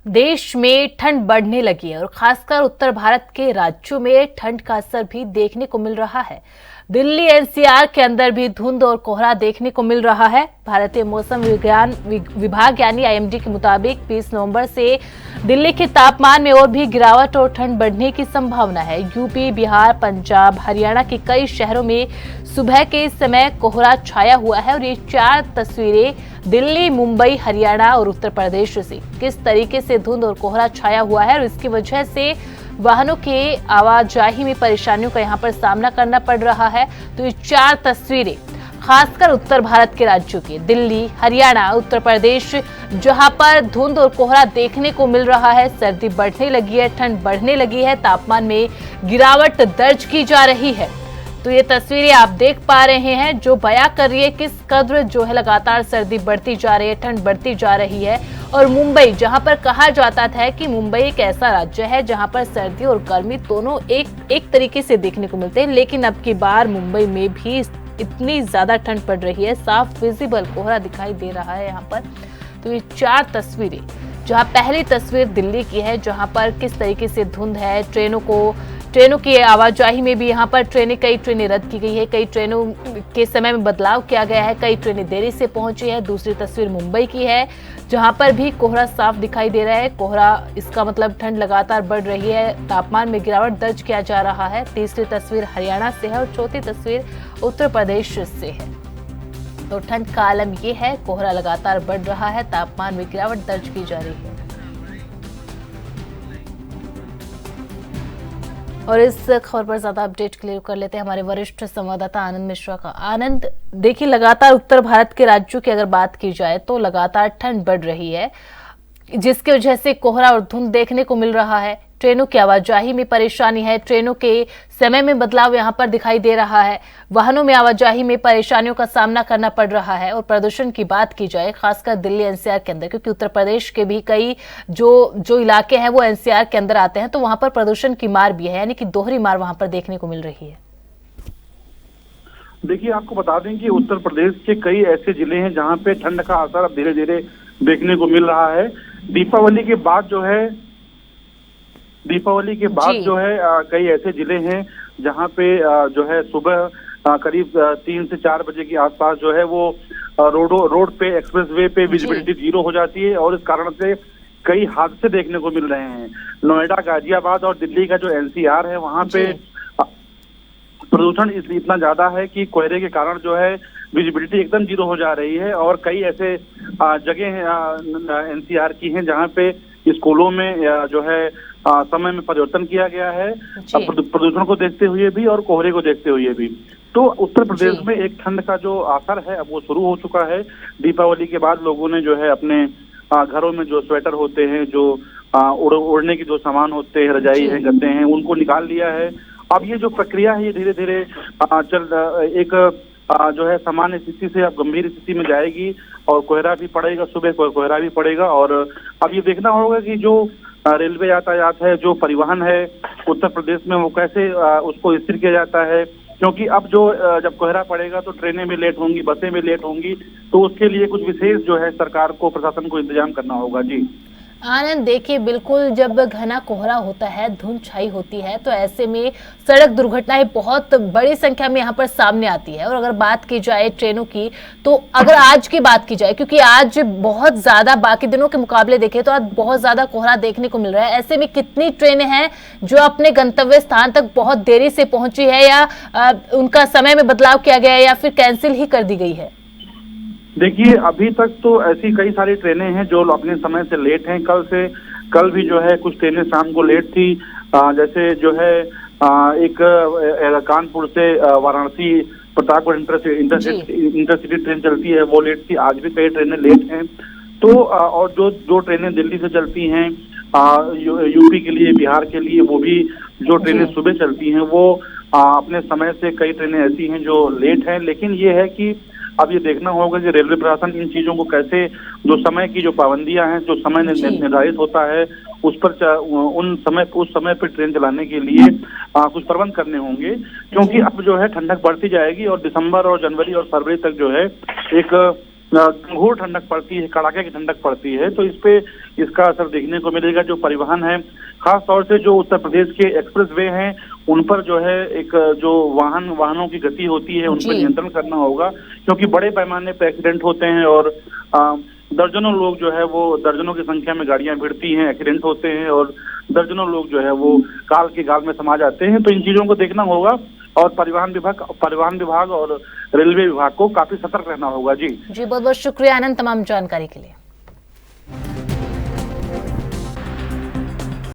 देश में ठंड बढ़ने लगी है और खासकर उत्तर भारत के राज्यों में ठंड का असर भी देखने को मिल रहा है। दिल्ली एनसीआर के अंदर भी धुंध और कोहरा देखने को मिल रहा है। भारतीय मौसम विज्ञान विभाग यानी आईएमडी के मुताबिक 20 नवंबर से दिल्ली के तापमान में और भी गिरावट और ठंड बढ़ने की संभावना है। यूपी, बिहार, पंजाब, हरियाणा के कई शहरों में सुबह के समय कोहरा छाया हुआ है और ये 4 तस्वीरें दिल्ली, मुंबई, हरियाणा और उत्तर प्रदेश से किस तरीके से धुंध और कोहरा छाया हुआ है और इसकी वजह से वाहनों के आवाजाही में परेशानियों का यहाँ पर सामना करना पड़ रहा है। तो ये 4 तस्वीरें खासकर उत्तर भारत के राज्यों की, दिल्ली, हरियाणा, उत्तर प्रदेश, जहां पर धुंध और कोहरा देखने को मिल रहा है। सर्दी बढ़ने लगी है, ठंड बढ़ने लगी है, तापमान में गिरावट दर्ज की जा रही है। तो ये तस्वीरें आप देख पा रहे हैं जो बयां कर रही है किस कद्र जो है लगातार सर्दी बढ़ती जा रही है, ठंड बढ़ती जा रही है। और मुंबई, जहां पर कहा जाता था कि मुंबई एक ऐसा राज्य है जहां पर सर्दी और गर्मी दोनों एक तरीके से देखने को मिलते हैं, लेकिन अब की बार मुंबई में भी इतनी ज्यादा ठंड पड़ रही है, साफ विजिबल कोहरा दिखाई दे रहा है यहाँ पर। तो ये 4 तस्वीरें, जहां पहली तस्वीर दिल्ली की है जहां पर किस तरीके से धुंध है, ट्रेनों की आवाजाही में भी यहाँ पर कई ट्रेनें रद्द की गई है, कई ट्रेनों के समय में बदलाव किया गया है, कई ट्रेनें देरी से पहुंची है। दूसरी तस्वीर मुंबई की है जहां पर भी कोहरा साफ दिखाई दे रहा है। कोहरा, इसका मतलब ठंड लगातार बढ़ रही है, तापमान में गिरावट दर्ज किया जा रहा है। तीसरी तस्वीर हरियाणा से है और चौथी तस्वीर उत्तर प्रदेश से है। तो ठंड का आलम ये है, कोहरा लगातार बढ़ रहा है, तापमान में गिरावट दर्ज की जा रही है। और इस खबर पर ज्यादा अपडेट क्लियर कर लेते हैं हमारे वरिष्ठ संवाददाता आनंद मिश्रा का। आनंद, देखिए लगातार उत्तर भारत के राज्यों की अगर बात की जाए तो लगातार ठंड बढ़ रही है, जिसकी वजह से कोहरा और धुंध देखने को मिल रहा है। ट्रेनों की आवाजाही में परेशानी है, ट्रेनों के समय में बदलाव यहाँ पर दिखाई दे रहा है, वाहनों में आवाजाही में परेशानियों का सामना करना पड़ रहा है। और प्रदूषण की बात की जाए खासकर दिल्ली एनसीआर के अंदर, क्योंकि उत्तर प्रदेश के भी कई जो इलाके हैं वो एनसीआर के अंदर आते हैं, तो वहां पर प्रदूषण की मार भी है, यानी कि दोहरी मार वहां पर देखने को मिल रही है। देखिए, आपको बता दें कि उत्तर प्रदेश के कई ऐसे जिले हैं जहां पे ठंड का असर अब धीरे धीरे देखने को मिल रहा है। दीपावली के बाद जो है कई ऐसे जिले हैं जहां पे जो है सुबह करीब 3 से 4 बजे के आसपास जो है वो रोड पे, एक्सप्रेसवे पे विजिबिलिटी 0 हो जाती है और इस कारण से कई हादसे देखने को मिल रहे हैं। नोएडा, गाजियाबाद और दिल्ली का जो एनसीआर है वहां पे प्रदूषण इतना ज्यादा है कि कोहरे के कारण जो है विजिबिलिटी एकदम 0 हो जा रही है। और कई ऐसे जगह एनसीआर की हैं जहां पे स्कूलों में जो है समय में परिवर्तन किया गया है, प्रदूषण को देखते हुए भी और कोहरे को देखते हुए भी। तो उत्तर प्रदेश में एक ठंड का जो असर है अब वो शुरू हो चुका है। दीपावली के बाद लोगों ने जो है अपने घरों में जो स्वेटर होते हैं, जो उड़ने के जो सामान होते हैं, रजाई है, गद्दे हैं, उनको निकाल लिया है। अब ये जो प्रक्रिया है ये धीरे धीरे जो है सामान्य स्थिति से अब गंभीर स्थिति में जाएगी और कोहरा भी पड़ेगा, सुबह कोहरा भी पड़ेगा। और अब ये देखना होगा कि जो रेलवे यातायात है, जो परिवहन है उत्तर प्रदेश में, वो कैसे उसको स्थिर किया जाता है। क्योंकि अब जब कोहरा पड़ेगा तो ट्रेनें भी लेट होंगी, बसें भी लेट होंगी, तो उसके लिए कुछ विशेष जो है सरकार को, प्रशासन को इंतजाम करना होगा। जी आनंद, देखिए बिल्कुल जब घना कोहरा होता है, धुंध छाई होती है, तो ऐसे में सड़क दुर्घटनाएं बहुत बड़ी संख्या में यहाँ पर सामने आती है। और अगर बात की जाए ट्रेनों की, तो अगर आज की बात की जाए, क्योंकि आज बहुत ज्यादा, बाकी दिनों के मुकाबले देखें तो आज बहुत ज्यादा कोहरा देखने को मिल रहा है। ऐसे में कितनी ट्रेनें हैं जो अपने गंतव्य स्थान तक बहुत देरी से पहुंची है, या उनका समय में बदलाव किया गया है, या फिर कैंसिल ही कर दी गई है? देखिए, अभी तक तो ऐसी कई सारी ट्रेनें हैं जो अपने समय से लेट हैं। कल भी जो है कुछ ट्रेनें शाम को लेट थी। जैसे जो है एक कानपुर से वाराणसी प्रतापगढ़ इंटरसिटी ट्रेन चलती है, वो लेट थी। आज भी कई ट्रेनें लेट हैं। तो और जो ट्रेनें दिल्ली से चलती हैं यूपी के लिए, बिहार के लिए, वो भी जो ट्रेनें सुबह चलती हैं वो अपने समय से, कई ट्रेनें ऐसी हैं जो लेट हैं। लेकिन ये है कि अब ये देखना होगा कि रेलवे प्रशासन इन चीजों को कैसे, जो समय की जो पाबंदियां हैं, जो समय निर्धारित होता है, उस समय पर ट्रेन चलाने के लिए कुछ प्रबंध करने होंगे। क्योंकि अब जो है ठंडक बढ़ती जाएगी और दिसंबर और जनवरी और फरवरी तक जो है एक घोर ठंडक पड़ती है, कड़ाके की ठंडक पड़ती है, तो इस पे इसका असर देखने को मिलेगा। जो परिवहन है, खास तौर से जो उत्तर प्रदेश के एक्सप्रेस वे हैं, उन पर जो है एक जो वाहनों की गति होती है, उन पर नियंत्रण करना होगा, क्योंकि बड़े पैमाने पर एक्सीडेंट होते हैं और दर्जनों लोग जो है वो दर्जनों की संख्या में गाड़ियां भिड़ती हैं, एक्सीडेंट होते हैं और दर्जनों लोग जो है वो काल के गाल में समा जाते हैं। तो इन चीजों को देखना होगा और परिवहन विभाग और रेलवे विभाग को काफी सतर्क रहना होगा। जी बहुत बहुत शुक्रिया आनंद तमाम जानकारी के लिए।